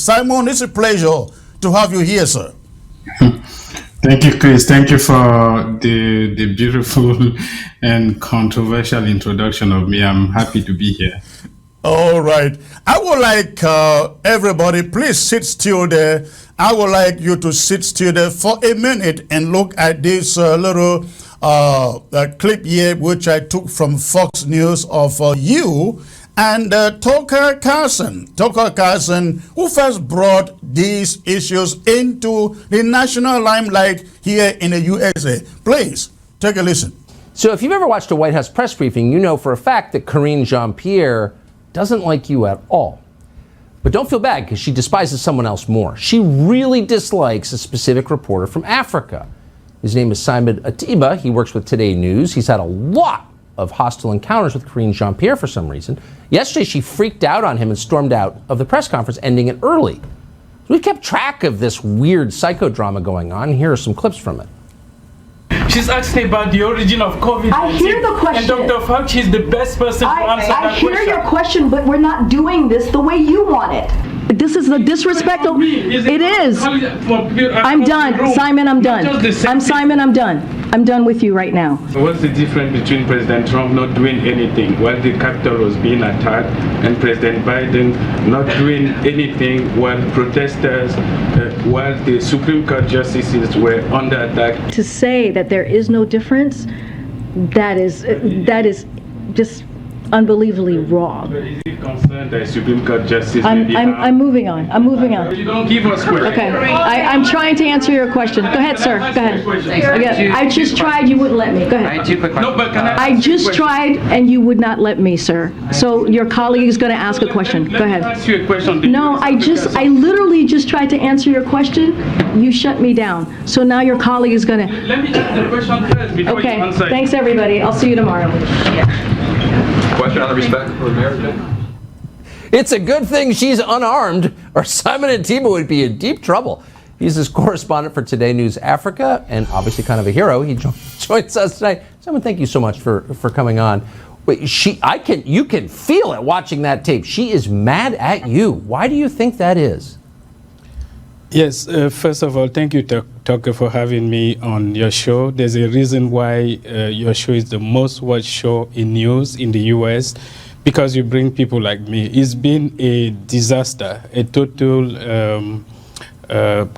Simon, it's a pleasure to have you here, sir. Thank you, Chris. Thank you for the beautiful and controversial introduction of me. I'm happy to be here. All right. I would like everybody, please sit still there. I would like you to sit still there for a minute and look at this little clip here, which I took from Fox News of you and Tucker Carlson. Tucker Carlson, who first brought these issues into the national limelight here in the USA. Please, take a listen. So if you've ever watched a White House press briefing, you know for a fact that Karine Jean-Pierre doesn't like you at all. But don't feel bad, because she despises someone else more. She really dislikes a specific reporter from Africa. His name is Simon Ateba. He works with Today News. He's had a lot of hostile encounters with Karine Jean-Pierre for some reason. Yesterday, she freaked out on him and stormed out of the press conference, ending it early. So we kept track of this weird psychodrama going on. Here are some clips from it. She's asking about the origin of COVID. I hear the question. And Dr. Fauci is the best person to answer that question. I hear your question, but we're not doing this the way you want it. This is the disrespectful. It is. I'm done. Simon, I'm done. I'm Simon, I'm done. I'm done with you right now. What's the difference between President Trump not doing anything while the Capitol was being attacked and President Biden not doing anything while protesters, while the Supreme Court justices were under attack? To say that there is no difference, that is just unbelievably wrong. Is it concerned that Supreme Court justice? I'm moving on. I'm moving on. You don't give us questions. Okay. I'm trying to answer your question. Go ahead, sir. Go ahead. Again, I just tried. You wouldn't let me. Go ahead. No, but can I just tried, and you would not let me, sir. So your colleague is going to ask a question. Go ahead. Let me ask you a question. No, I literally just tried to answer your question. You shut me down. So now your colleague is going to. Let me ask the question first before you answer. Okay. Thanks, everybody. I'll see you tomorrow. Question on the respect for marriage. It's a good thing she's unarmed, or Simon Ateba would be in deep trouble. He's his correspondent for Today News Africa, and obviously kind of a hero. He joins us tonight. Simon, thank you so much for coming on. Wait, you can feel it watching that tape. She is mad at you. Why do you think that is? Yes, first of all, thank you, Tucker, for having me on your show. There's a reason why your show is the most watched show in news in the U.S., because you bring people like me. It's been a disaster, a total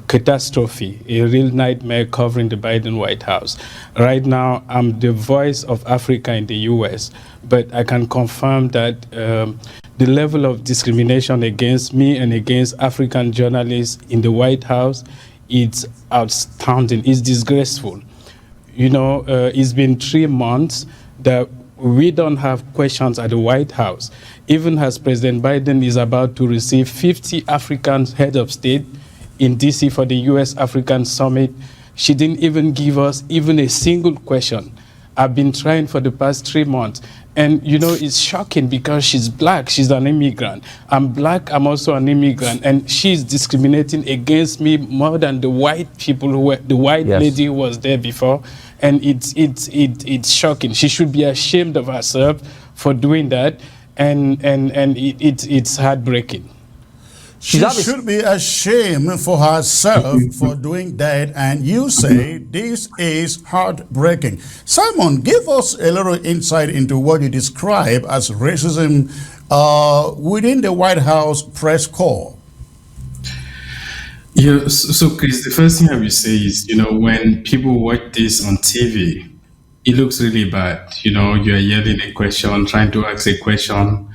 catastrophe, a real nightmare covering the Biden White House. Right now, I'm the voice of Africa in the U.S., but I can confirm that the level of discrimination against me and against African journalists in the White House, it's outstanding. It's disgraceful. You know, it's been 3 months that we don't have questions at the White House. Even as President Biden is about to receive 50 African head of state in DC for the U.S. African Summit, she didn't even give us even a single question. I've been trying for the past 3 months. And, you know, it's shocking because she's black. She's an immigrant. I'm black. I'm also an immigrant. And she's discriminating against me more than the white people who were, the white lady who was there before. And it's shocking. She should be ashamed of herself for doing that. And it's heartbreaking. She should be ashamed for herself for doing that, and you say this is heartbreaking. Simon, give us a little insight into what you describe as racism within the White House press corps. Yeah, so Chris, the first thing I will say is, you know, when people watch this on TV, it looks really bad. You know, you're yelling a question, trying to ask a question,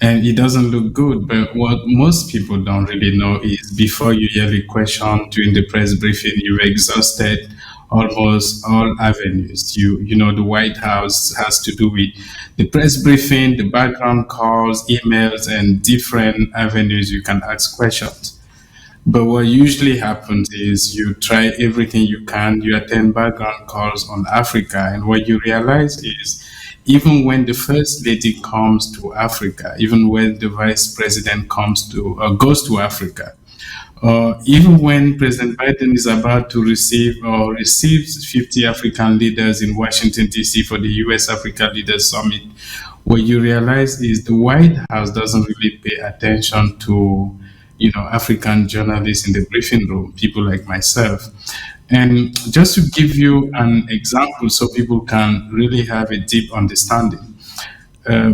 and it doesn't look good. But what most people don't really know is before you yell a question during the press briefing, you've exhausted almost all avenues. You know, the White House has to do with the press briefing, the background calls, emails, and different avenues you can ask questions. But what usually happens is you try everything you can, you attend background calls on Africa, and what you realize is even when the first lady comes to Africa, even when the vice president goes to Africa, even when President Biden is about to receive or receives 50 African leaders in Washington, D.C. for the U.S. Africa Leaders Summit, what you realize is the White House doesn't really pay attention to African journalists in the briefing room, people like myself. And just to give you an example so people can really have a deep understanding, uh,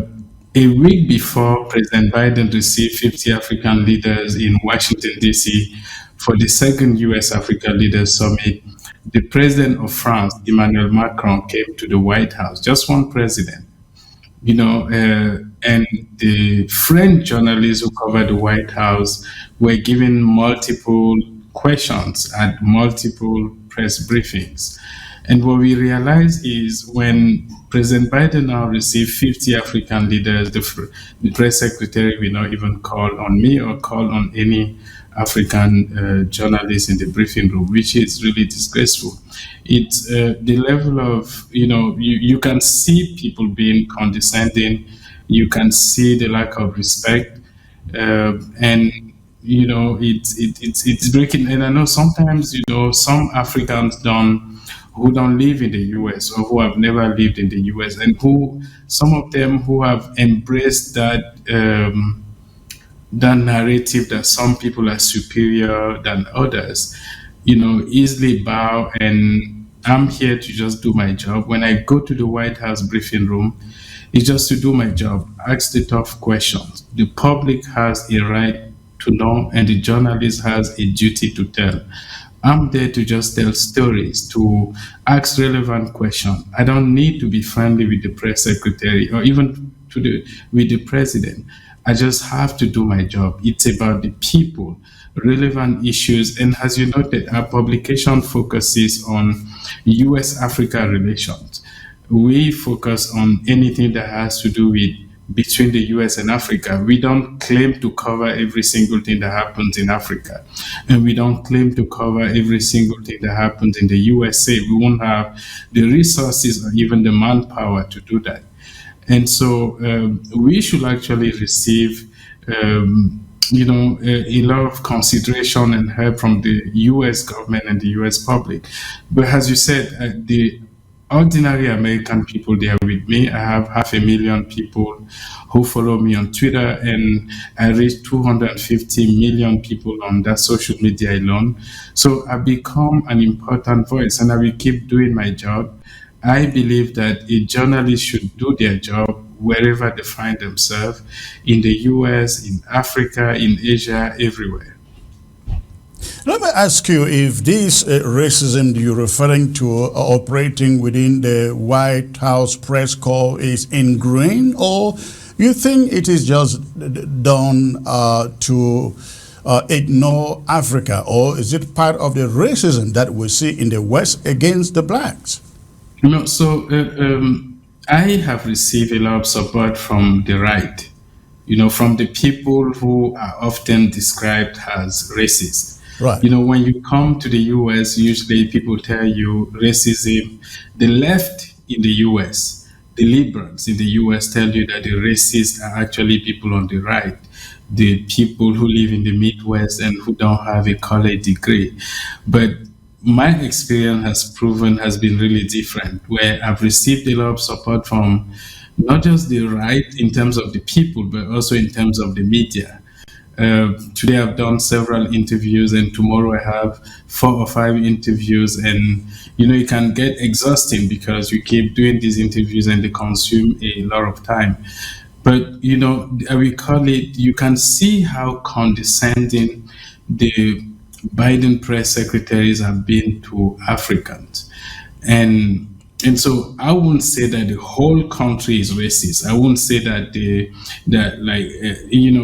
a week before President Biden received 50 African leaders in Washington, D.C. for the second U.S. Africa Leaders Summit, the president of France, Emmanuel Macron, came to the White House, just one president, and the French journalists who covered the White House were given multiple questions at multiple press briefings. And what we realized is when President Biden now received 50 African leaders, the press secretary will not even call on me or call on any African journalist in the briefing room, which is really disgraceful. It's the level of, you can see people being condescending, you can see the lack of respect, and it's breaking. And I know sometimes some Africans who don't live in the US or who have never lived in the US, and some of them who have embraced that narrative that some people are superior than others, easily bow and I'm here to just do my job. When I go to the White House briefing room, it's just to do my job, ask the tough questions. The public has a right to know, and the journalist has a duty to tell. I'm there to just tell stories, to ask relevant questions. I don't need to be friendly with the press secretary or even with the president. I just have to do my job. It's about the people, relevant issues. And as you noted, our publication focuses on US-Africa relations. We focus on anything that has to do with between the US and Africa. We don't claim to cover every single thing that happens in Africa. And we don't claim to cover every single thing that happens in the USA. We won't have the resources or even the manpower to do that. And so we should actually receive, a lot of consideration and help from the US government and the US public. But as you said, the ordinary American people, they are with me. I have 500,000 people who follow me on Twitter, and I reach 250 million people on that social media alone. So I become an important voice, and I will keep doing my job. I believe that a journalist should do their job wherever they find themselves, in the US, in Africa, in Asia, everywhere. Let me ask you if this racism you're referring to operating within the White House press corps is ingrained, or you think it is just done to ignore Africa, or is it part of the racism that we see in the West against the blacks? I have received a lot of support from the right, from the people who are often described as racist. Right. When you come to the US, usually people tell you racism. The left in the US, the liberals in the US tell you that the racists are actually people on the right, the people who live in the Midwest and who don't have a college degree. But my experience has been really different, where I've received a lot of support from not just the right in terms of the people, but also in terms of the media. Today I've done several interviews, and tomorrow I have 4 or 5 interviews, and it can get exhausting because you keep doing these interviews and they consume a lot of time. But we call it, you can see how condescending the Biden press secretaries have been to Africans. And so I wouldn't say that the whole country is racist. I wouldn't say that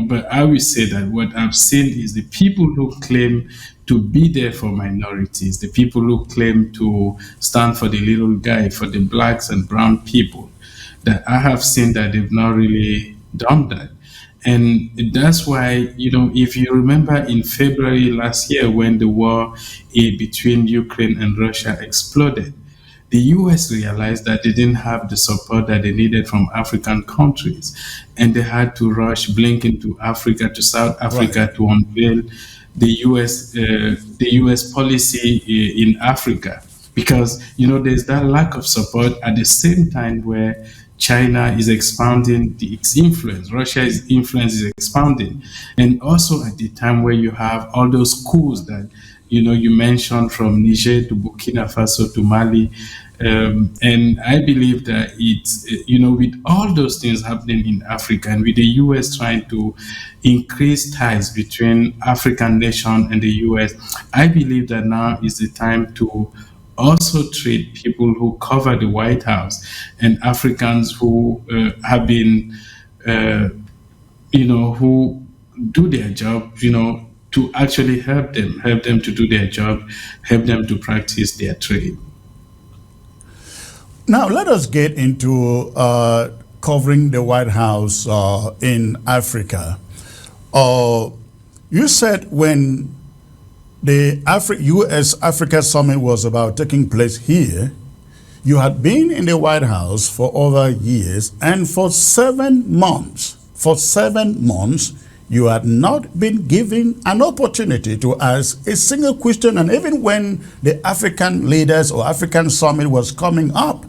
but I will say that what I've seen is the people who claim to be there for minorities, the people who claim to stand for the little guy, for the blacks and brown people, that I have seen that they've not really done that. And that's why, if you remember in February last year when the war between Ukraine and Russia exploded, the US realized that they didn't have the support that they needed from African countries. And they had to rush Blinken to Africa, to South Africa, right, to unveil the US policy in Africa. Because, there's that lack of support at the same time where China is expanding its influence. Russia's influence is expanding. And also at the time where you have all those coups that, you mentioned, from Niger to Burkina Faso to Mali. And I believe that it's, with all those things happening in Africa, and with the US trying to increase ties between African nation and the US, I believe that now is the time to also treat people who cover the White House and Africans who have been, who do their job, to actually help them to do their job, help them to practice their trade. Now, let us get into covering the White House in Africa. You said when the US-Africa Summit was about taking place here, you had been in the White House for over years, and for 7 months, you had not been given an opportunity to ask a single question. And even when the African leaders or African Summit was coming up,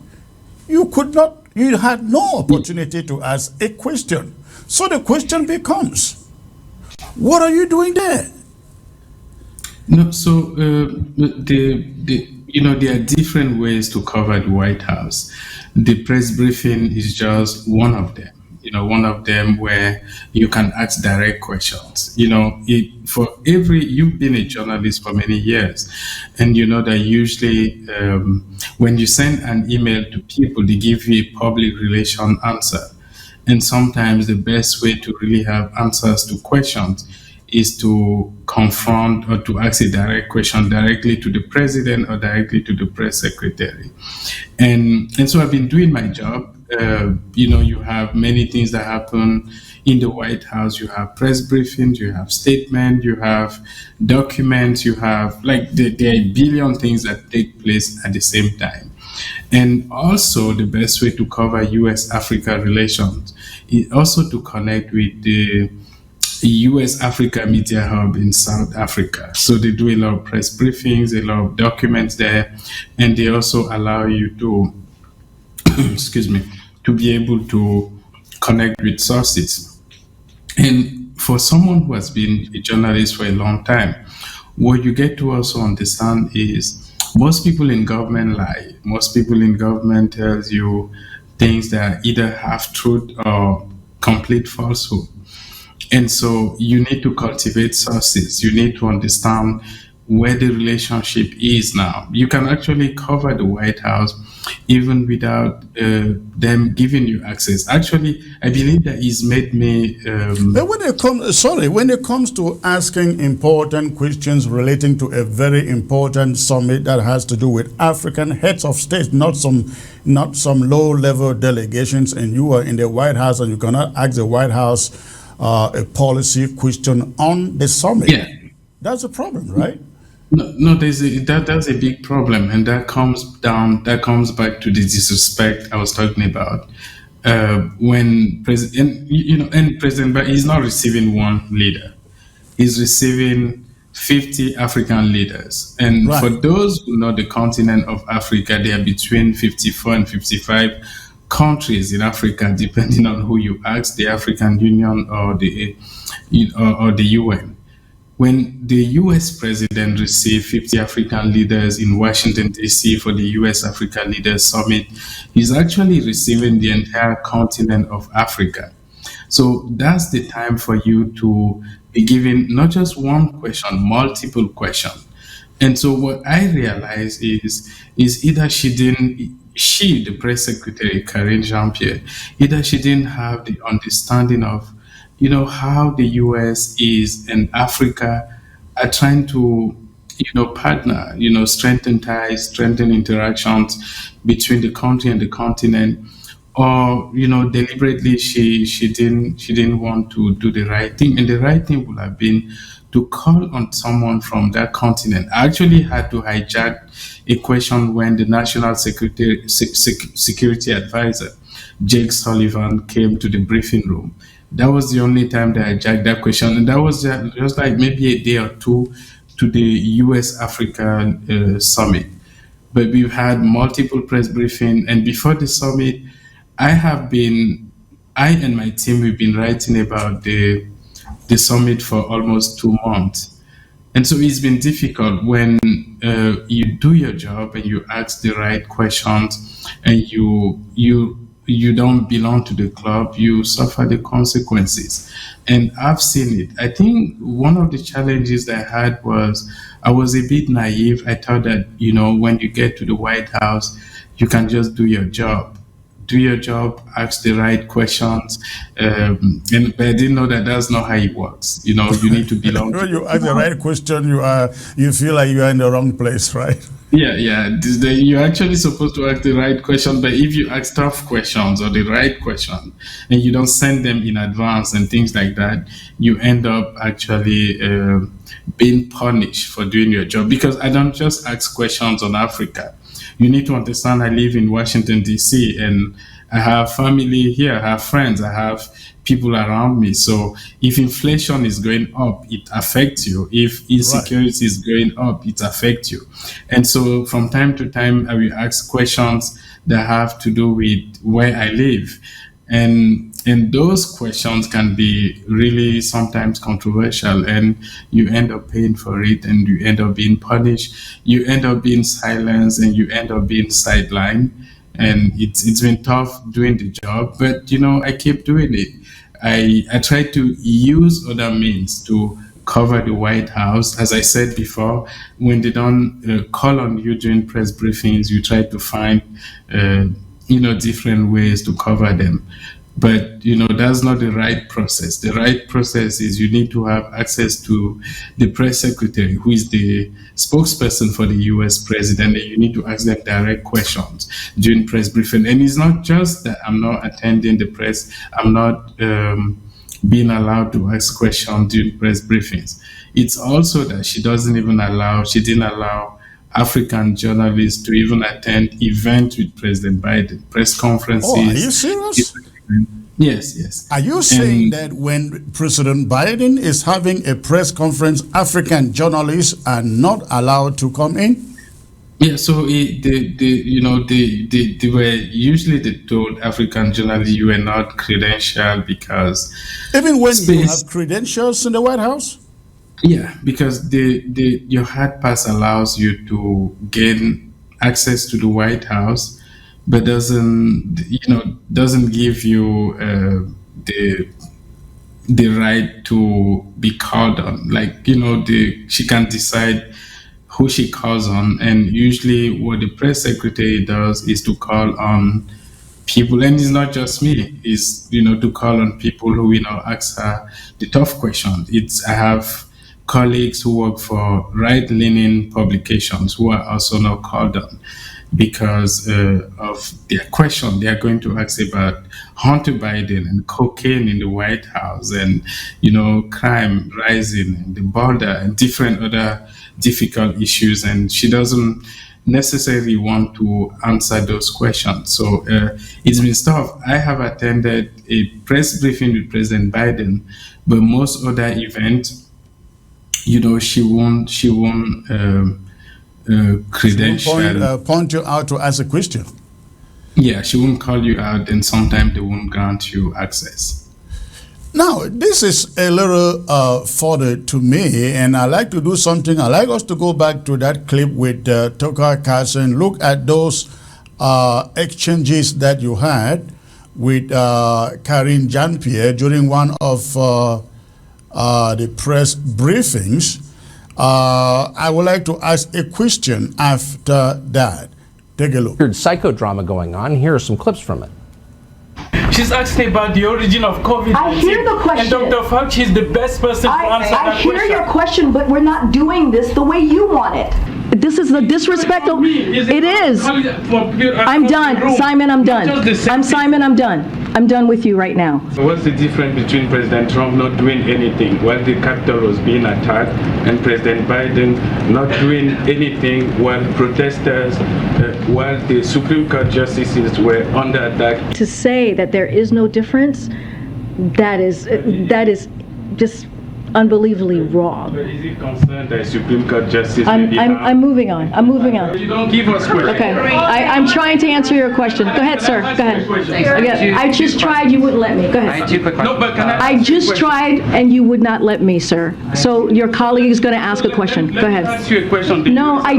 you had no opportunity to ask a question. So the question becomes, what are you doing there? No, so there are different ways to cover the White House. The press briefing is just one of them. One of them where you can ask direct questions. You've been a journalist for many years, and you know that usually when you send an email to people, they give you a public relation answer. And sometimes the best way to really have answers to questions is to confront or to ask a direct question directly to the president or directly to the press secretary. And so I've been doing my job. You have many things that happen in the White House. You have press briefings, you have statements, you have documents, you have there are a billion things that take place at the same time. And also the best way to cover US-Africa relations is also to connect with the US-Africa Media Hub in South Africa. So they do a lot of press briefings, a lot of documents there, and they also allow you to to be able to connect with sources. And for someone who has been a journalist for a long time, what you get to also understand is most people in government lie. Most people in government tells you things that are either half truth or complete falsehood. And so you need to cultivate sources. You need to understand where the relationship is now. You can actually cover the White House even without them giving you access. Actually, I believe that it's made me... But when it comes to asking important questions relating to a very important summit that has to do with African heads of state, not some low-level delegations, and you are in the White House and you cannot ask the White House a policy question on the summit. Yeah. That's a problem, right? No, that's a big problem, and that comes back to the disrespect I was talking about. When President, but he's not receiving one leader; he's receiving 50 African leaders. And right. For those who know the continent of Africa, there are between 54 and 55 countries in Africa, depending on who you ask, the African Union or the UN. When the US president received 50 African leaders in Washington, D.C. for the US-Africa Leaders Summit, he's actually receiving the entire continent of Africa. So that's the time for you to be given not just one question, multiple questions. And so what I realized is either the press secretary, Karine Jean-Pierre, either she didn't have the understanding of how the US is and Africa are trying to, partner, strengthen ties, strengthen interactions between the country and the continent, or, deliberately she didn't want to do the right thing. And the right thing would have been to call on someone from that continent. I actually had to hijack a question when the National Security Advisor, Jake Sullivan, came to the briefing room. That was the only time that I hijacked that question. And that was just like maybe a day or two to the US-Africa Summit. But we've had multiple press briefings. And before the summit, I and my team, we've been writing about the summit for almost 2 months. And so it's been difficult when you do your job and you ask the right questions and you don't belong to the club, you suffer the consequences. And I've seen it. I think one of the challenges that I had was I was a bit naive. I thought that, when you get to the White House, you can just do your job. Do your job, ask the right questions, but I didn't know that that's not how it works. You need to belong. When you ask the right question, you feel like you are in the wrong place, right? Yeah. You're actually supposed to ask the right question, but if you ask tough questions or the right question, and you don't send them in advance and things like that, you end up actually being punished for doing your job. Because I don't just ask questions on Africa. You need to understand I live in Washington, D.C., and I have family here, I have friends, I have people around me. So if inflation is going up, it affects you. If insecurity is going up, it affects you. And so from time to time, I will ask questions that have to do with where I live. And those questions can be really sometimes controversial, and you end up paying for it, and you end up being punished, you end up being silenced, and you end up being sidelined. And it's been tough doing the job, but I keep doing it. I try to use other means to cover the White House. As I said before, when they don't call on you during press briefings, you try to find different ways to cover them. But, that's not the right process. The right process is you need to have access to the press secretary, who is the spokesperson for the US president, and you need to ask them direct questions during press briefing. And it's not just that I'm not attending the press, I'm not being allowed to ask questions during press briefings. It's also that she didn't allow African journalists to even attend events with President Biden, press conferences. Oh, are you serious? Yes. Are you saying that when President Biden is having a press conference, African journalists are not allowed to come in? Yeah, so they were usually told African journalists you were not credentialed because even when you have credentials in the White House. Yeah, because your hard pass allows you to gain access to the White House, but doesn't give you the right to be called on. She can decide who she calls on, and usually what the press secretary does is to call on people, and it's not just me, is to call on people who ask her the tough questions. I have colleagues who work for right-leaning publications who are also not called on because of their question. They are going to ask about Hunter Biden and cocaine in the White House and, crime rising in the border and different other difficult issues. And she doesn't necessarily want to answer those questions. So it's been tough. I have attended a press briefing with President Biden, but most other events, she won't credential. Point you out to ask a question. Yeah, she won't call you out, and sometimes they won't grant you access. Now, this is a little further to me, and I like to do something. I like us to go back to that clip with Tucker Carlson, look at those exchanges that you had with Karine Jean-Pierre during one of the press briefings. I would like to ask a question after that. Take a look. Psychodrama going on. Here are some clips from it. She's asking about the origin of COVID-19. I hear the question. And Dr. Fauci is the best person to answer that question. I hear your question, but we're not doing this the way you want it. This is the disrespectful. It is. I'm done. Simon, I'm done. I'm Simon, I'm done. I'm done with you right now. So what's the difference between President Trump not doing anything while the Capitol was being attacked and President Biden not doing anything while protesters, while the Supreme Court justices were under attack? To say that there is no difference, that is just unbelievably wrong. Is it concerned that Supreme Court Justice I'm moving on. I'm moving on. You don't give us questions. Okay, I'm trying to answer your question. Go ahead, sir. Go ahead. Again, I just tried. You wouldn't let me. Go ahead. Two quick questions. No, but can I just tried, and you would not let me, sir. So your colleague is going to ask a question. Go Let me ahead. ask you a question. No, I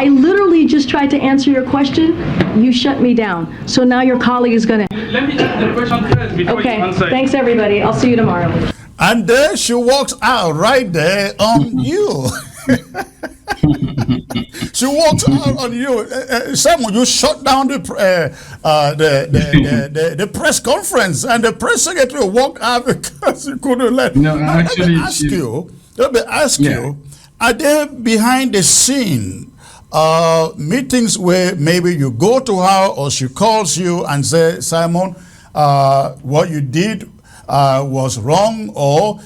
literally just tried to answer your question. You shut me down. So now your colleague is going to. Let me ask the question first before Okay. you answer. Thanks, everybody. I'll see you tomorrow. And there she walks out right there on you. She walks out on you. Simon, you shut down the press conference, and the press secretary walked out because he couldn't let. No, Now, actually, let me ask you, are there behind the scene meetings where maybe you go to her or she calls you and say, Simon, what you did was wrong, or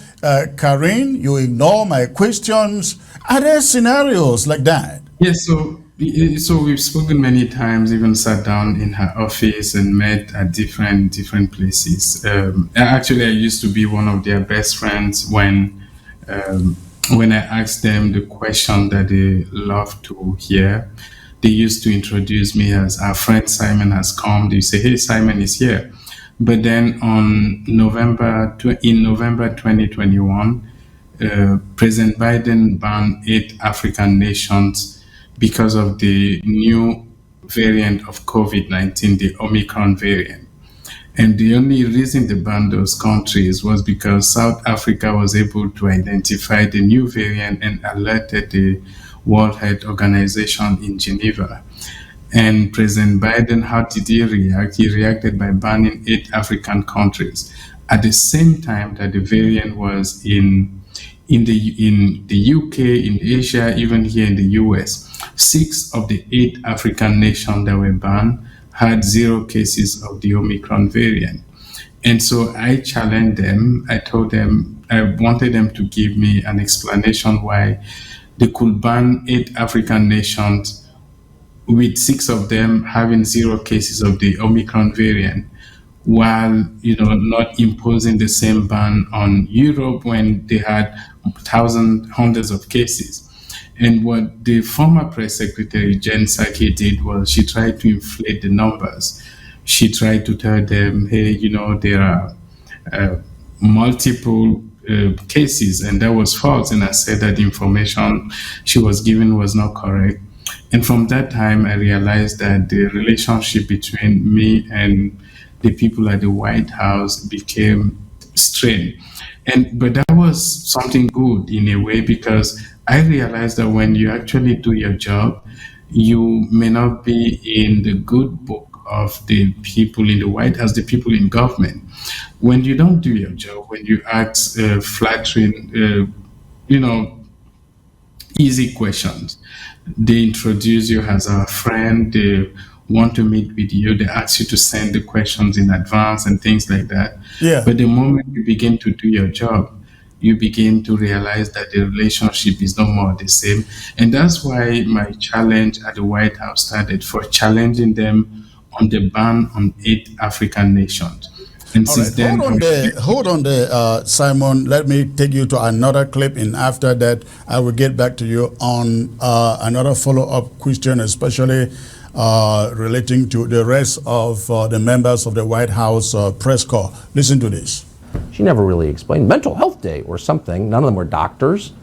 Karine, you ignore my questions? Are there scenarios like that? Yes, so we've spoken many times, even sat down in her office and met at different places. Actually, I used to be one of their best friends when I asked them the question that they love to hear. They used to introduce me as our friend Simon has come. They say, hey, Simon is here. But then in November 2021, President Biden banned 8 African nations because of the new variant of COVID-19, the Omicron variant. And the only reason they banned those countries was because South Africa was able to identify the new variant and alerted the World Health Organization in Geneva. And President Biden, how did he react? He reacted by banning 8 African countries. At the same time that the variant was in the UK, in Asia, even here in the US, 6 of the 8 African nations that were banned had 0 cases of the Omicron variant. And so I challenged them. I told them, I wanted them to give me an explanation why they could ban 8 African nations with 6 of them having 0 cases of the Omicron variant, while not imposing the same ban on Europe when they had hundreds of cases. And what the former press secretary, Jen Psaki, did was she tried to inflate the numbers. She tried to tell them, hey, there are multiple cases, and that was false. And I said that the information she was given was not correct. And from that time, I realized that the relationship between me and the people at the White House became strained. But that was something good in a way, because I realized that when you actually do your job, you may not be in the good book of the people in the White House, the people in government. When you don't do your job, when you ask flattering, easy questions, they introduce you as a friend, they want to meet with you, they ask you to send the questions in advance and things like that. Yeah. But the moment you begin to do your job, you begin to realize that the relationship is no more the same. And that's why my challenge at the White House started, for challenging them on the ban on 8 African nations. And All since right. then, Hold on there, Simon. Let me take you to another clip, and after that, I will get back to you on another follow-up question, especially relating to the rest of the members of the White House press corps. Listen to this. She never really explained Mental Health Day or something. None of them were doctors.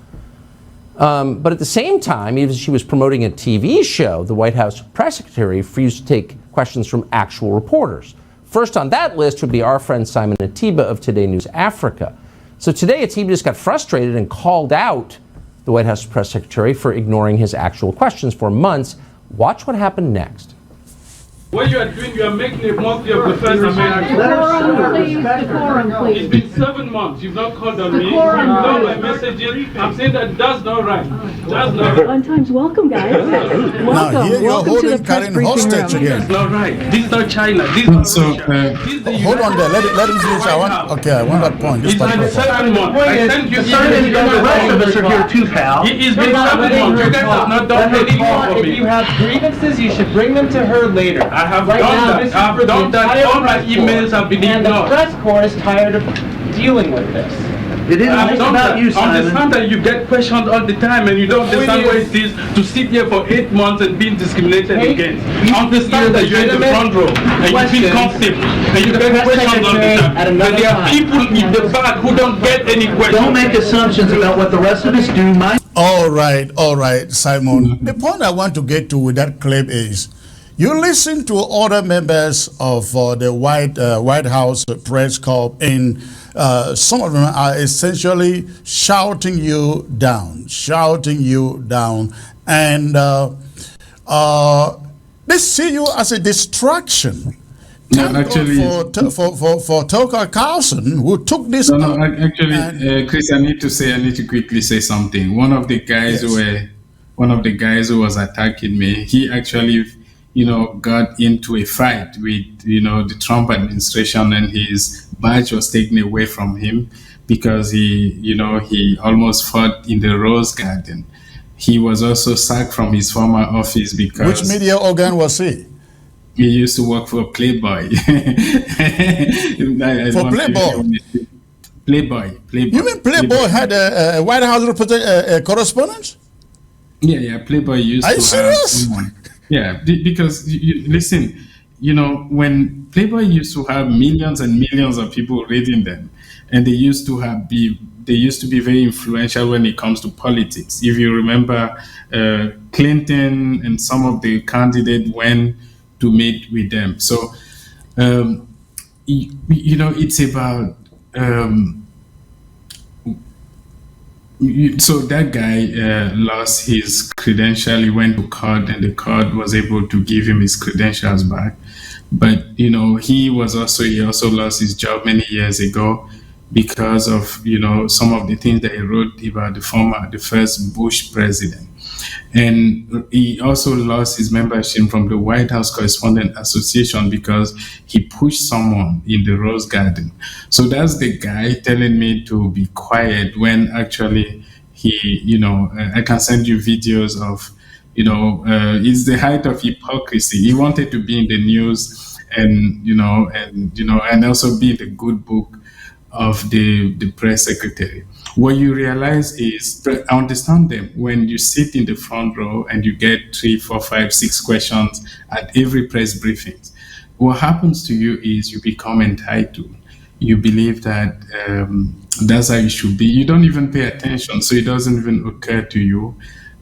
But at the same time, even as she was promoting a TV show, the White House press secretary refused to take questions from actual reporters. First on that list would be our friend Simon Ateba of Today News Africa. So today, Ateba just got frustrated and called out the White House press secretary for ignoring his actual questions for months. Watch what happened next. What you are doing, you are making a mockery of the first American. Decorum, please. It's been 7 months. You've not called on me. You've not my messages. I'm saying that's not right. That's not right. Fun times, welcome, guys. Now, Welcome. here you're Welcome to the holding press Karen briefing hostage room. again. It's not right. This is not China. This is not So, Russia. This is the Hold on there. Let him finish. I want that point. This It's been particular point. 7 months. I sent you The rest of us are here too, pal. It's been 7 months. You guys have not done anything for If me. you have grievances, you should bring them to her later. I have Right done now, that. this is I've for the done that. entire All my press emails corps. have been And the ignored. press corps is tired of dealing with this. It isn't I've done about that. you, Simon. Understand that you get questioned all the time and you don't understand what it is to sit here for 8 months and being discriminated against. Understand that you're in the front row and you feel comfortable and you get questioned all the time. But there are people in the back who don't get any questions. Don't make assumptions about what the rest of us do. All right, Simon. The point I want to get to with that clip is, you listen to other members of the White House press corps, and some of them are essentially shouting you down, and they see you as a distraction. No, actually, for Tucker Carlson, who took this. No, actually, Chris, I need to quickly say something. One of the guys who was attacking me, he actually, got into a fight with, the Trump administration, and his badge was taken away from him because he almost fought in the Rose Garden. He was also sacked from his former office because. Which media organ was he? He used to work for Playboy. For Playboy? Playboy. You mean Playboy had a White House correspondent? Yeah. Playboy used to have someone. Yeah, because listen, when Playboy used to have millions and millions of people reading them, and they used to be very influential when it comes to politics. If you remember, Clinton and some of the candidates went to meet with them. So, it's about. So that guy lost his credential. He went to court, and the court was able to give him his credentials back. But he also lost his job many years ago because of some of the things that he wrote about the first Bush president. And he also lost his membership from the White House Correspondent Association because he pushed someone in the Rose Garden. So that's the guy telling me to be quiet when actually he, I can send you videos of, it's the height of hypocrisy. He wanted to be in the news and also be in the good book of the press secretary. What you realize is, I understand them, when you sit in the front row and you get 3, 4, 5, 6 questions at every press briefing, what happens to you is you become entitled. You believe that that's how it should be. You don't even pay attention, so it doesn't even occur to you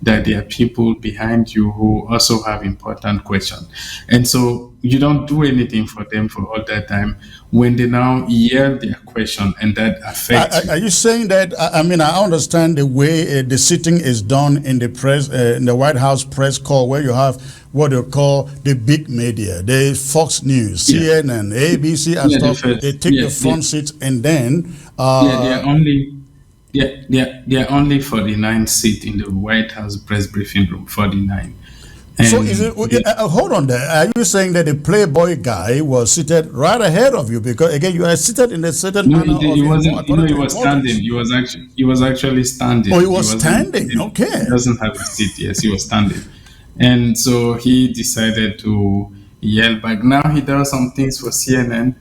that there are people behind you who also have important questions. And so you don't do anything for them for all that time when they now hear their question, and that affects you. Are you saying that, I understand the way the sitting is done in the press, in the White House press corps, where you have what you call the big media, the Fox News, CNN, ABC and stuff. They take the front seats, and then... There are only 49 seats in the White House press briefing room, 49. And so is it, hold on there. Are you saying that the Playboy guy was seated right ahead of you? Because again, you are seated in a certain manner. He wasn't. He was standing. He was actually standing. Oh, he was standing. Okay. He doesn't have a seat. Yes, he was standing. And so he decided to yell back. Now he does some things for CNN.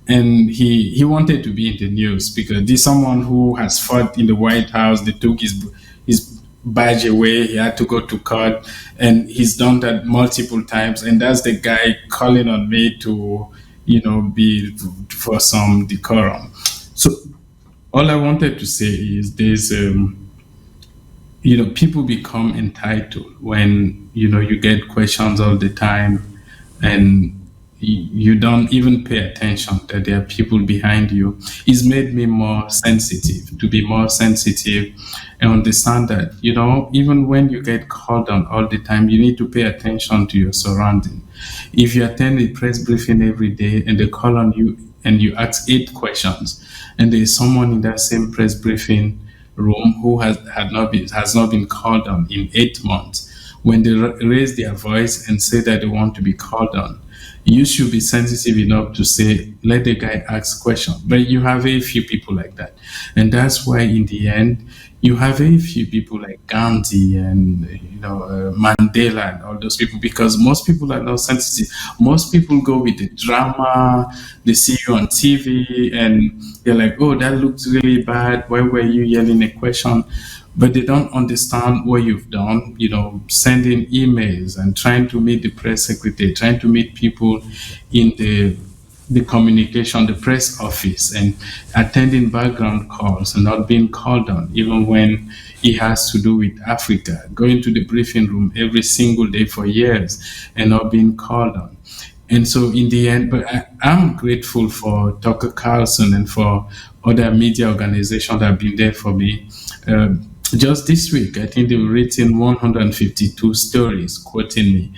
And he wanted to be in the news because this is someone who has fought in the White House. They took his badge away. He had to go to court, and he's done that multiple times. And that's the guy calling on me to, be for some decorum. So all I wanted to say is there's, people become entitled when, you get questions all the time, and you don't even pay attention that there are people behind you. It's made me more sensitive, to be more sensitive and understand that, even when you get called on all the time, you need to pay attention to your surrounding. If you attend a press briefing every day and they call on you and you ask 8 questions, and there is someone in that same press briefing room who has not been called on in 8 months, when they raise their voice and say that they want to be called on, you should be sensitive enough to say, let the guy ask question. But you have very few people like that. And that's why in the end, you have very few people like Gandhi and Mandela and all those people, because most people are not sensitive. Most people go with the drama. They see you on TV and they're like, oh, that looks really bad. Why were you yelling a question? But they don't understand what you've done, sending emails and trying to meet the press secretary, trying to meet people in the communication, the press office, and attending background calls and not being called on, even when it has to do with Africa, going to the briefing room every single day for years and not being called on. And so in the end, but I'm grateful for Tucker Carlson and for other media organizations that have been there for me. Just this week, I think they've written 152 stories quoting me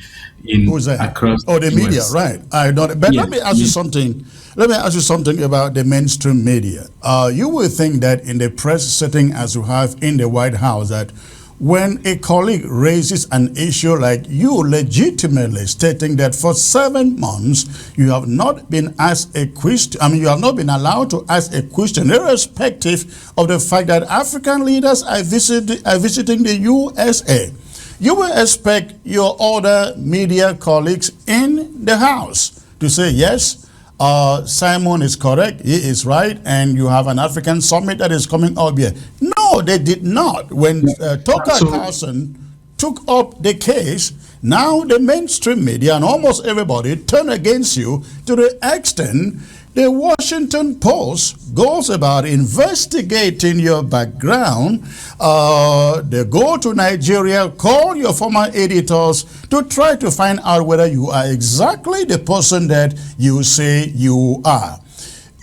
across the media, US. right? I don't. But let me ask you something. Let me ask you something about the mainstream media. You will think that in the press setting, as you have in the White House, that when a colleague raises an issue like you legitimately stating that for 7 months you have not been asked a question, you have not been allowed to ask a question, irrespective of the fact that African leaders are visiting the USA, you will expect your other media colleagues in the House to say, yes, Simon is correct, he is right, and you have an African summit that is coming up here. No, they did not. When Tucker Carlson took up the case, now the mainstream media and almost everybody turn against you to the extent the Washington Post goes about investigating your background. They go to Nigeria, call your former editors to try to find out whether you are exactly the person that you say you are.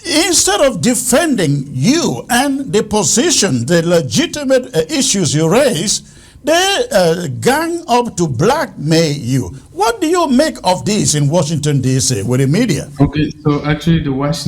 Instead of defending you and the position, the legitimate issues you raise, they gang up to blackmail you. What do you make of this in Washington, D.C. with the media? Okay, so actually it was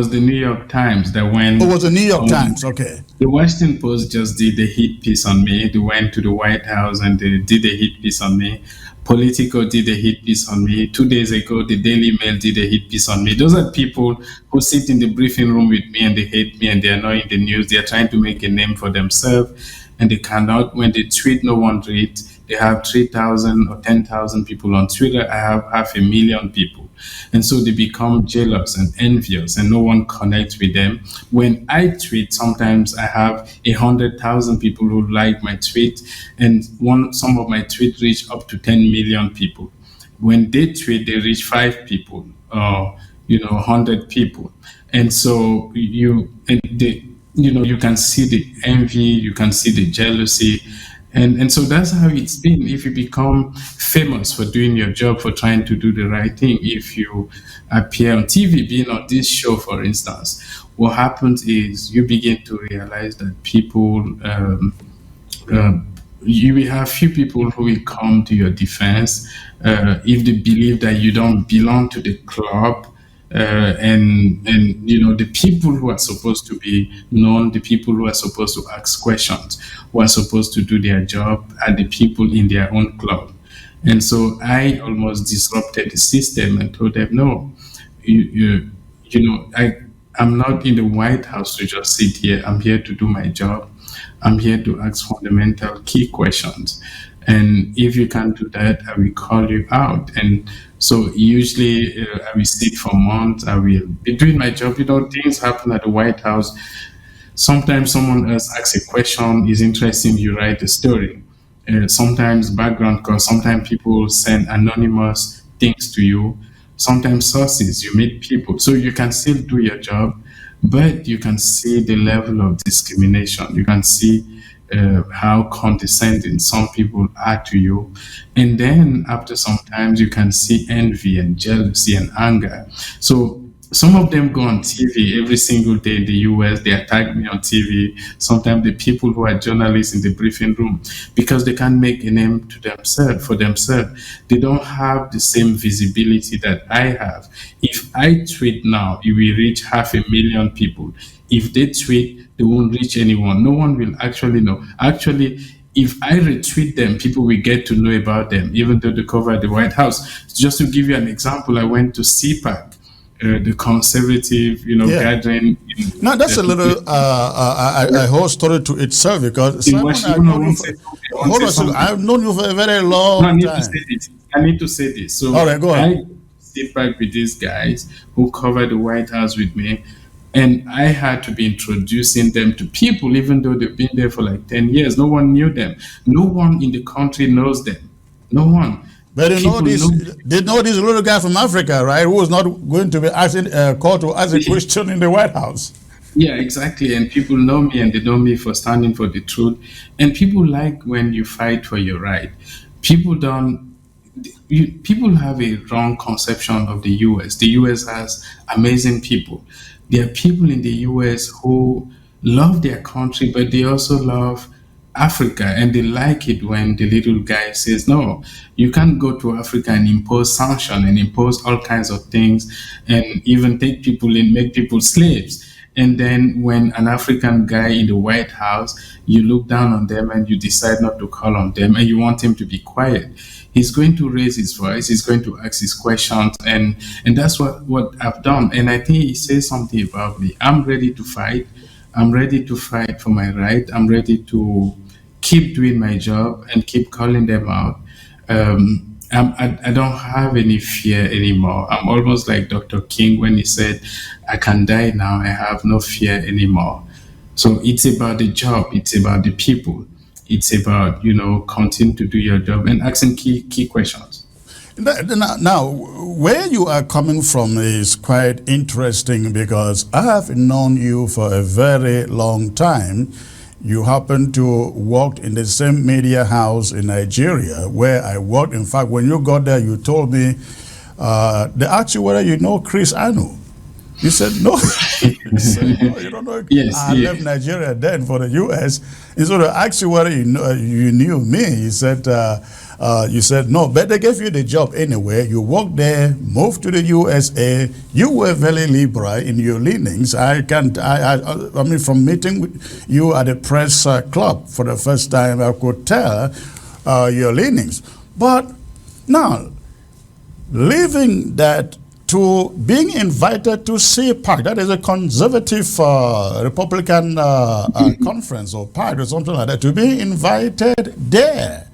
the New York Times that went... It was the New York Times, okay. The Washington Post just did a hit piece on me. They went to the White House and they did a hit piece on me. Politico did a hit piece on me. 2 days ago, the Daily Mail did a hit piece on me. Those are people who sit in the briefing room with me and they hate me and they're not in the news. They're trying to make a name for themselves and they cannot. When they tweet, no one reads. They have 3,000 or 10,000 people on Twitter. I have 500,000 people. And so they become jealous and envious and no one connects with them. When I tweet, sometimes I have 100,000 people who like my tweet, and some of my tweets reach up to 10 million people. When they tweet, they reach 5 people, 100 people. And so you can see the envy, you can see the jealousy. And so that's how it's been. If you become famous for doing your job, for trying to do the right thing, if you appear on TV, being on this show, for instance, what happens is you begin to realize that people, you will have few people who will come to your defense if they believe that you don't belong to the club. And the people who are supposed to be known, the people who are supposed to ask questions, who are supposed to do their job, are the people in their own club. And so I almost disrupted the system and told them, no, I'm not in the White House to just sit here. I'm here to do my job. I'm here to ask fundamental key questions. And if you can't do that, I will call you out. And so usually I will sit for months. I will be doing my job. Things happen at the White House. Sometimes someone else asks a question, is interesting, you write a story. Sometimes background calls, sometimes people send anonymous things to you. Sometimes sources, you meet people. So you can still do your job, but you can see the level of discrimination. You can see how condescending some people are to you. And then after some time, you can see envy and jealousy and anger. So some of them go on TV every single day in the US. They attack me on TV. Sometimes the people who are journalists in the briefing room, because they can't make a name for themselves. They don't have the same visibility that I have. If I tweet now, it will reach 500,000 people. If they tweet, they won't reach anyone. No one will actually know. Actually, if I retweet them, people will get to know about them, even though they cover the White House. Just to give you an example, I went to CPAC, the conservative, gathering. Now that's a little a whole story to itself, because Simon, I've known you for a very long time. I need to say this. So all right, go on. I sit back with these guys who covered the White House with me, and I had to be introducing them to people, even though they've been there for like 10 years. No one knew them. No one in the country knows them. No one. But they know this little guy from Africa, right? Who was not going to be asking, called to ask a question in the White House. Yeah, exactly. And people know me, and they know me for standing for the truth. And people like when you fight for your right. People have a wrong conception of the U.S. The U.S. has amazing people. There are people in the U.S. who love their country, but they also love Africa, and they like it when the little guy says, no, you can't go to Africa and impose sanction and impose all kinds of things and even take people in, make people slaves. And then when an African guy in the White House, you look down on them and you decide not to call on them and you want him to be quiet. He's going to raise his voice, he's going to ask his questions, and that's what I've done. And I think he says something about me. I'm ready to fight. I'm ready to fight for my right. I'm ready to keep doing my job and keep calling them out. I don't have any fear anymore. I'm almost like Dr. King when he said, I can die now, I have no fear anymore. So it's about the job, it's about the people. It's about, continue to do your job and asking key questions. Now, where you are coming from is quite interesting, because I have known you for a very long time. You happen to work in the same media house in Nigeria where I worked. In fact, when you got there, you told me, they asked you whether you know Chris Anu. You said no. You said, no, you don't know. Yes, I left Nigeria then for the U.S. And so they asked you whether you knew me. You said no, but they gave you the job anyway. You worked there, moved to the USA. You were very liberal in your leanings. I mean, from meeting with you at the press club for the first time, I could tell your leanings. But now, leaving that to being invited to CPAC, that is a conservative Republican conference or party or something like that, to be invited there,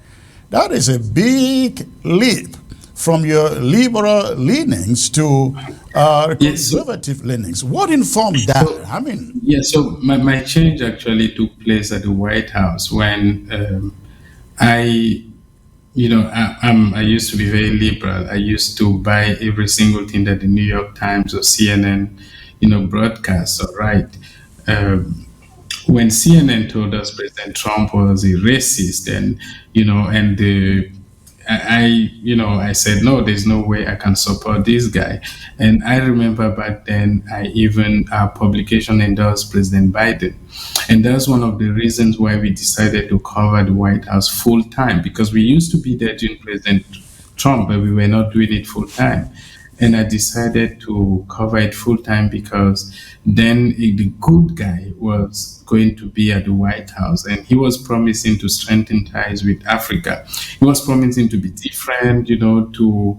that is a big leap from your liberal leanings to conservative leanings. What informed that? So my change actually took place at the White House when I used to be very liberal. I used to buy every single thing that the New York Times or CNN, broadcasts or write. When CNN told us President Trump was a racist, I said, no, there's no way I can support this guy. And I remember back then, our publication endorsed President Biden. And that's one of the reasons why we decided to cover the White House full time, because we used to be there during President Trump, but we were not doing it full time. And I decided to cover it full time because then the good guy was going to be at the White House, and he was promising to strengthen ties with Africa. He was promising to be different, to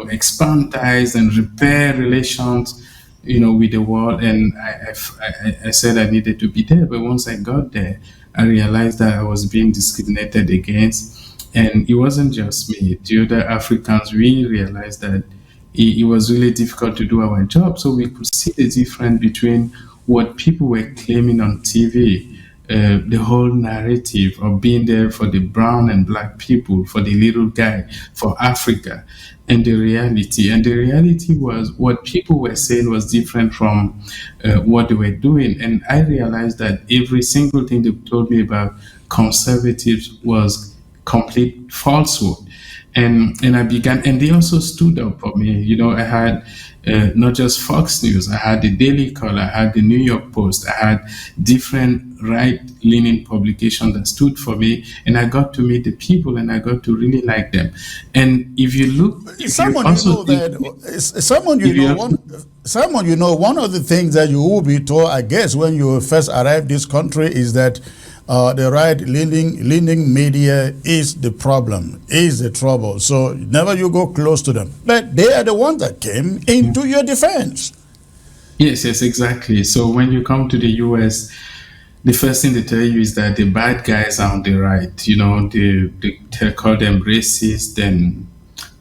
expand ties and repair relations, with the world. And I said I needed to be there. But once I got there, I realized that I was being discriminated against. And it wasn't just me. The other Africans, we realized that it was really difficult to do our job. So we could see the difference between what people were claiming on TV, the whole narrative of being there for the brown and black people, for the little guy, for Africa, and the reality. And the reality was what people were saying was different from what they were doing. And I realized that every single thing they told me about conservatives was complete falsehood. And I began, and they also stood up for me. I had not just Fox News, I had the Daily Caller, I had the New York Post, I had different right-leaning publications that stood for me, and I got to meet the people, and I got to really like them. And if you look, one of the things that you will be told, I guess, when you first arrived this country is that the right-leaning media is the problem, is the trouble. So never you go close to them. But they are the ones that came into your defense. Yes, exactly. So when you come to the US, the first thing they tell you is that the bad guys are on the right. You know, they call them racist and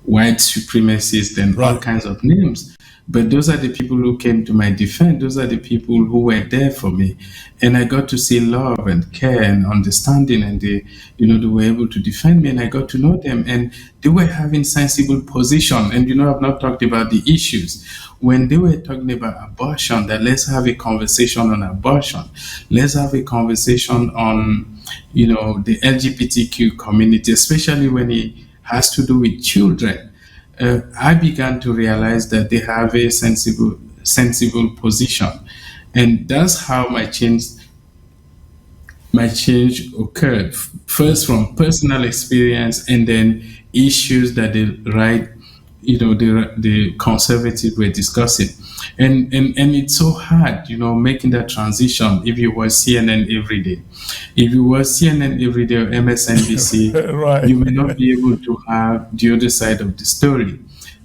white supremacists and all kinds of names. But those are the people who came to my defense. Those are the people who were there for me. And I got to see love and care and understanding, and they were able to defend me, and I got to know them, and they were having sensible position. And I've not talked about the issues. When they were talking about abortion, that let's have a conversation on abortion. Let's have a conversation on, the LGBTQ community, especially when it has to do with children. I began to realize that they have a sensible position, and that's how my change occurred. First, from personal experience, and then issues that the right, the conservatives were discussing, and it's so hard, making that transition. If you watch CNN every day, or MSNBC, right. You may not be able to have the other side of the story.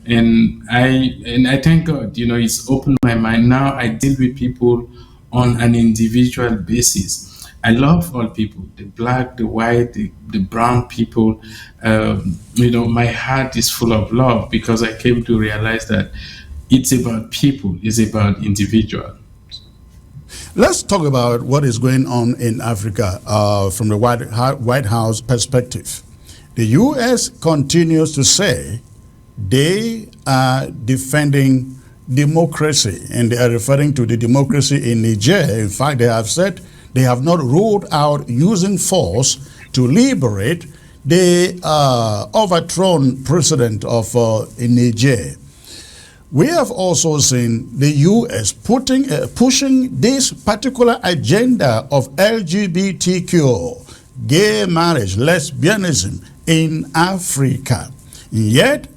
And I thank God, it's opened my mind. Now I deal with people on an individual basis. I love all people, the black, the white, the brown people. My heart is full of love, because I came to realize that it's about people, it's about individual. Let's talk about what is going on in Africa from the White House perspective. The U.S. continues to say they are defending democracy, and they are referring to the democracy in Niger. In fact, they have said they have not ruled out using force to liberate the overthrown president of Niger. We have also seen the U.S. pushing this particular agenda of LGBTQ, gay marriage, lesbianism in Africa. Yet,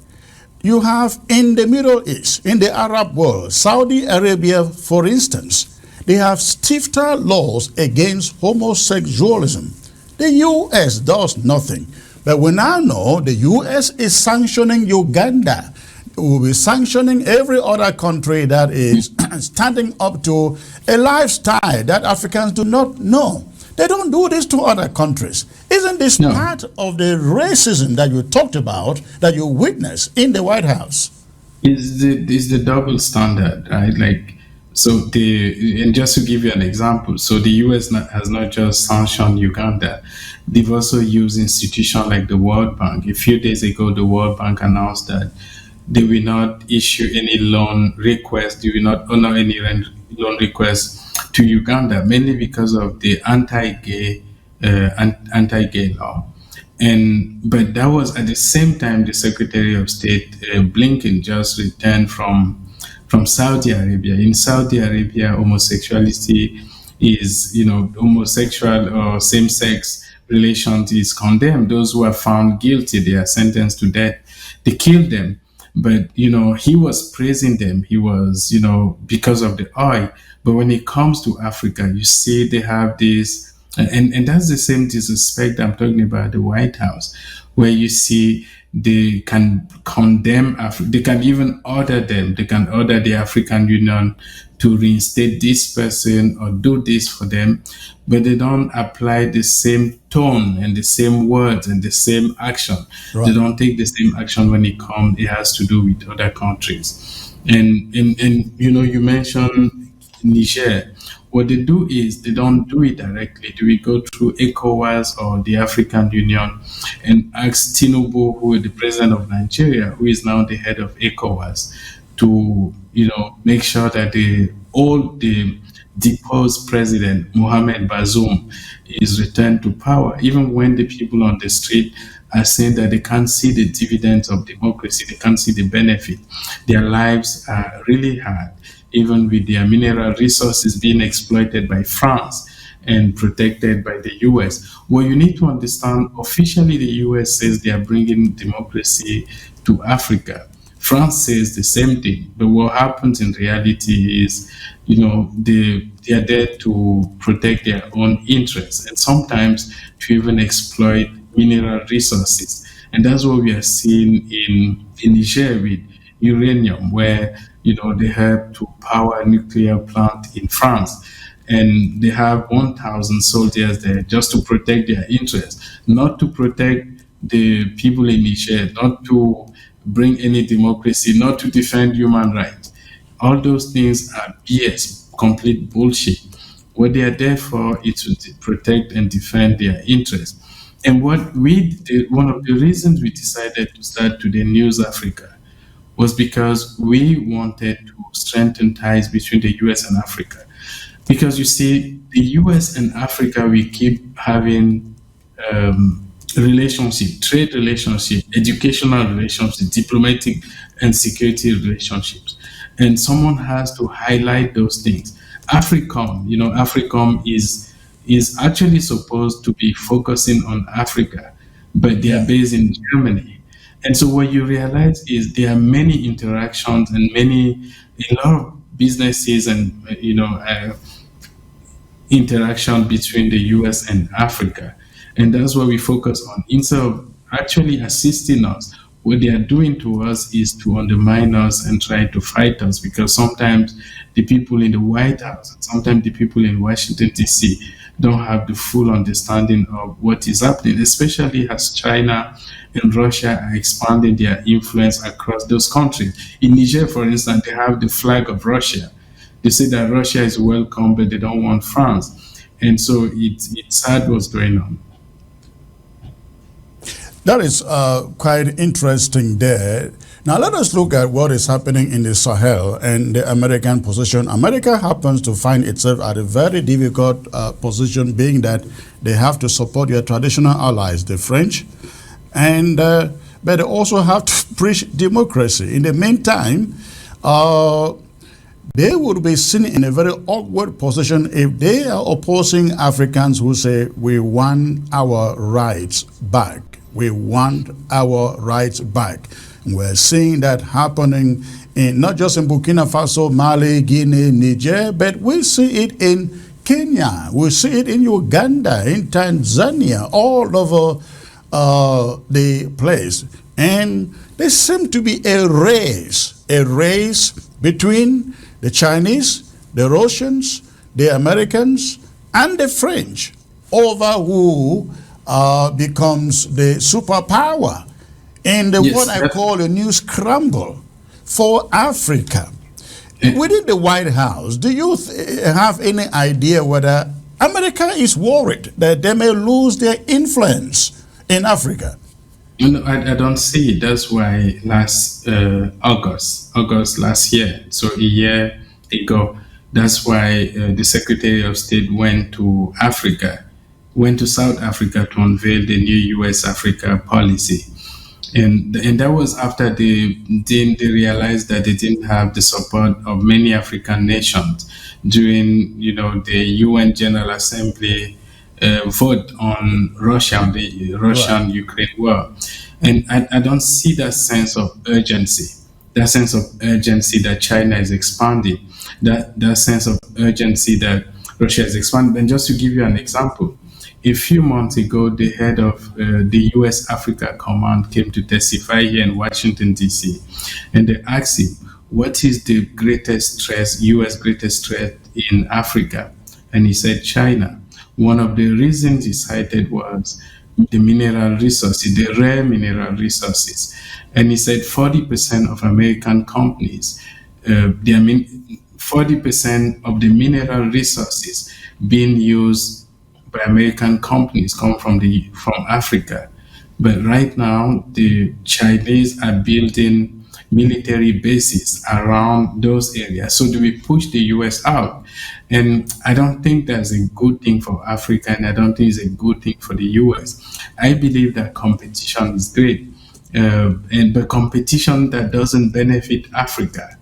you have in the Middle East, in the Arab world, Saudi Arabia, for instance, they have stiffer laws against homosexualism. The U.S. does nothing. But we now know the U.S. is sanctioning Uganda. It will be sanctioning every other country that is standing up to a lifestyle that Africans do not know. They don't do this to other countries. Isn't this part of the racism that you talked about, that you witnessed in the White House? It's the double standard, right? And just to give you an example, so the U.S. has not just sanctioned Uganda, they've also used institutions like the World Bank. A few days ago, the World Bank announced that they will not issue any loan request, they will not honor any loan request to Uganda, mainly because of the anti-gay law. But that was at the same time the Secretary of State Blinken just returned from Saudi Arabia. In Saudi Arabia, homosexuality is, homosexual or same-sex relations is condemned. Those who are found guilty, they are sentenced to death. They killed them. But, he was praising them. He was, because of the oil. But when it comes to Africa, you see they have this, and that's the same disrespect I'm talking about the White House, where you see they can condemn Africa. They can even order them. They can order the African Union to reinstate this person or do this for them, but they don't apply the same tone and the same words and the same action. Right. They don't take the same action when it has to do with other countries. And you mentioned Niger. What they do is they don't do it directly. They will go through ECOWAS or the African Union and ask Tinubu, who is the president of Nigeria, who is now the head of ECOWAS, to make sure that the deposed president Mohamed Bazoum is returned to power, even when the people on the street are saying that they can't see the dividends of democracy, they can't see the benefit. Their lives are really hard, even with their mineral resources being exploited by France and protected by the US. What you need to understand, officially the US says they are bringing democracy to Africa. France says the same thing, but what happens in reality is, they are there to protect their own interests and sometimes to even exploit mineral resources. And that's what we are seeing in Niger with uranium, where they help to power a nuclear plant in France. And they have 1,000 soldiers there just to protect their interests, not to protect the people in Niger, not to bring any democracy, not to defend human rights. All those things are BS, complete bullshit. What they are there for is to protect and defend their interests. And what we did, one of the reasons we decided to start Today News Africa was because we wanted to strengthen ties between the US and Africa. Because you see, the US and Africa, we keep having relationship, trade relationship, educational relationship, diplomatic and security relationships. And someone has to highlight those things. AFRICOM is actually supposed to be focusing on Africa, but they are based in Germany. And so what you realize is there are many interactions and a lot of businesses and, interaction between the US and Africa. And that's what we focus on. Instead of actually assisting us, what they are doing to us is to undermine us and try to fight us, because sometimes the people in the White House, sometimes the people in Washington, D.C., don't have the full understanding of what is happening, especially as China and Russia are expanding their influence across those countries. In Niger, for instance, they have the flag of Russia. They say that Russia is welcome, but they don't want France. And so it's sad what's going on. That is quite interesting there. Now let us look at what is happening in the Sahel and the American position. America happens to find itself at a very difficult position, being that they have to support their traditional allies, the French, and but they also have to preach democracy. In the meantime, they would be seen in a very awkward position if they are opposing Africans who say, we want our rights back. We want our rights back. And we're seeing that happening not just in Burkina Faso, Mali, Guinea, Niger, but we see it in Kenya. We see it in Uganda, in Tanzania, all over the place. And there seems to be a race between the Chinese, the Russians, the Americans, and the French over who becomes the superpower. And what I call a new scramble for Africa. Within the White House, do you have any idea whether America is worried that they may lose their influence in Africa? No, I don't see it. That's why last August last year, so a year ago, that's why the Secretary of State went to South Africa to unveil the new U.S.-Africa policy. And that was after they realized that they didn't have the support of many African nations during, the UN General Assembly vote on Russia, the Russian-Ukraine war. And I don't see that sense of urgency that China is expanding, that sense of urgency that Russia is expanding. And just to give you an example, a few months ago, the head of the U.S. Africa Command came to testify here in Washington, D.C., and they asked him, what is the greatest threat, U.S. greatest threat in Africa? And he said, China. One of the reasons he cited was the mineral resources, the rare mineral resources. And he said 40% of American companies, 40% of the mineral resources being used by American companies come from Africa. But right now, the Chinese are building military bases around those areas. So do we push the US out? And I don't think that's a good thing for Africa, and I don't think it's a good thing for the US. I believe that competition is great, but competition that doesn't benefit Africa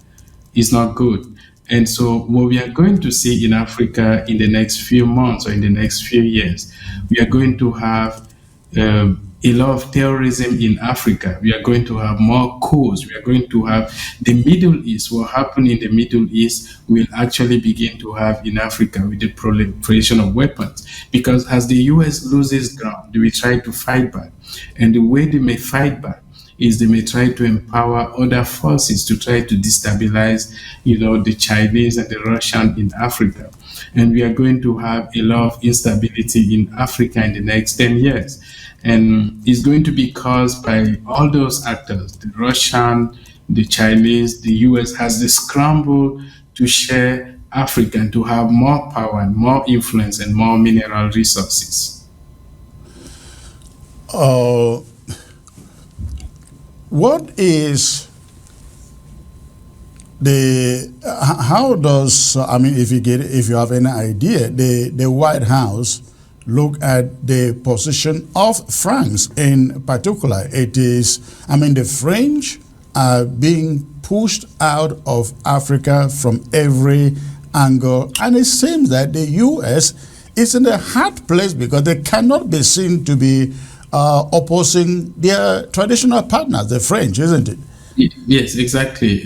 is not good. And so what we are going to see in Africa in the next few months or in the next few years, we are going to have a a lot of terrorism in Africa. We are going to have more coups. We are going to have the Middle East. What happened in the Middle East will actually begin to have in Africa with the proliferation of weapons. Because as the US loses ground, they will try to fight back. And the way they may fight back is they may try to empower other forces to try to destabilize, the Chinese and the Russian in Africa. And we are going to have a lot of instability in Africa in the next 10 years. And it's going to be caused by all those actors, the Russian, the Chinese, the US has the scramble to share Africa and to have more power and more influence and more mineral resources. What is how does, if you have any idea, the White House look at the position of France in particular? It is, the French are being pushed out of Africa from every angle, and it seems that the U.S. is in a hard place because they cannot be seen to be opposing their traditional partners, the French, isn't it? Yes, exactly.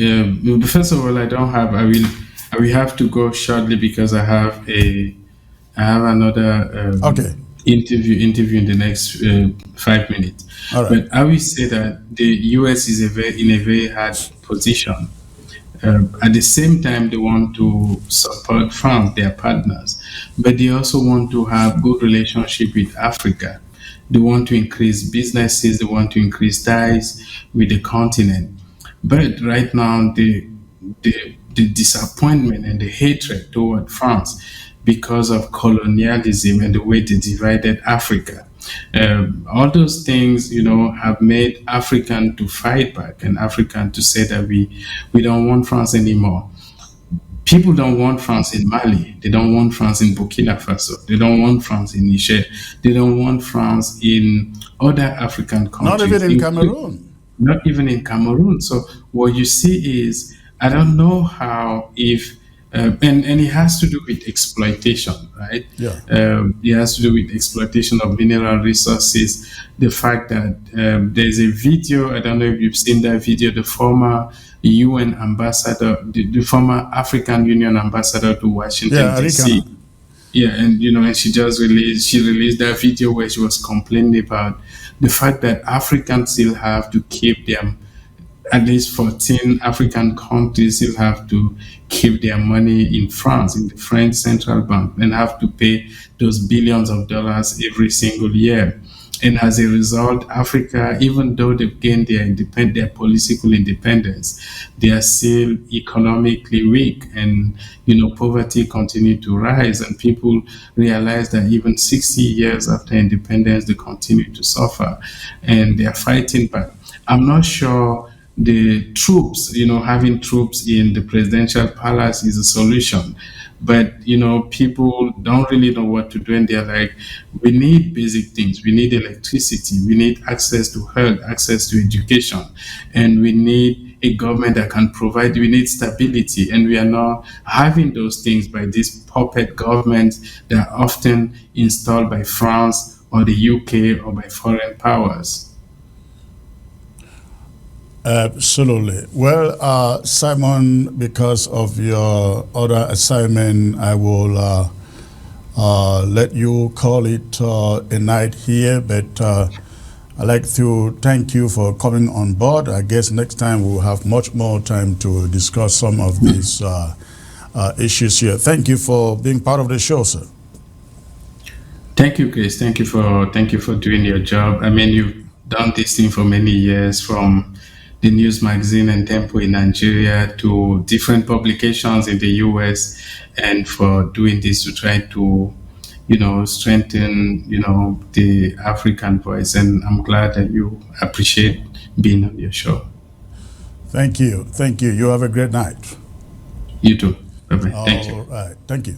First of all, I will have to go shortly because I have another interview in the next 5 minutes. All right. But I will say that the US is in a very hard position. At the same time, they want to support France, their partners, but they also want to have good relationship with Africa. They want to increase businesses, they want to increase ties with the continent. But right now, the disappointment and the hatred toward France because of colonialism and the way they divided Africa. All those things, have made African to fight back and African to say that we don't want France anymore. People don't want France in Mali. They don't want France in Burkina Faso. They don't want France in Niger. They don't want France in other African countries. Not even in Cameroon. Not even in Cameroon. So what you see is, I don't know how and it has to do with exploitation, right? Yeah. It has to do with exploitation of mineral resources. The fact that there's a video, I don't know if you've seen that video, the former UN ambassador, the former African Union ambassador to Washington, D.C. Yeah, and and she released that video where she was complaining about the fact that Africans still have to keep them, at least 14 African countries still have to keep their money in France, in the French central bank, and have to pay those billions of dollars every single year. And as a result, Africa, even though they've gained their political independence, they are still economically weak, and poverty continues to rise. And people realize that even 60 years after independence, they continue to suffer, and they are fighting back. I'm not sure the troops, having troops in the presidential palace is a solution. But, people don't really know what to do. And they're like, we need basic things. We need electricity. We need access to health, access to education. And we need a government that can provide, we need stability. And we are not having those things by these puppet governments that are often installed by France or the UK or by foreign powers. Absolutely. Well, Simon, because of your other assignment, I will let you call it a night here. But I'd like to thank you for coming on board. I guess next time we'll have much more time to discuss some of these issues here. Thank you for being part of the show, sir. Thank you, Chris. Thank you for doing your job. You've done this thing for many years, from the news magazine and Tempo in Nigeria to different publications in the US, and for doing this to try to, strengthen, the African voice. And I'm glad that you appreciate being on your show. Thank you. Thank you. You have a great night. You too. Bye-bye. Thank you. All right. Thank you.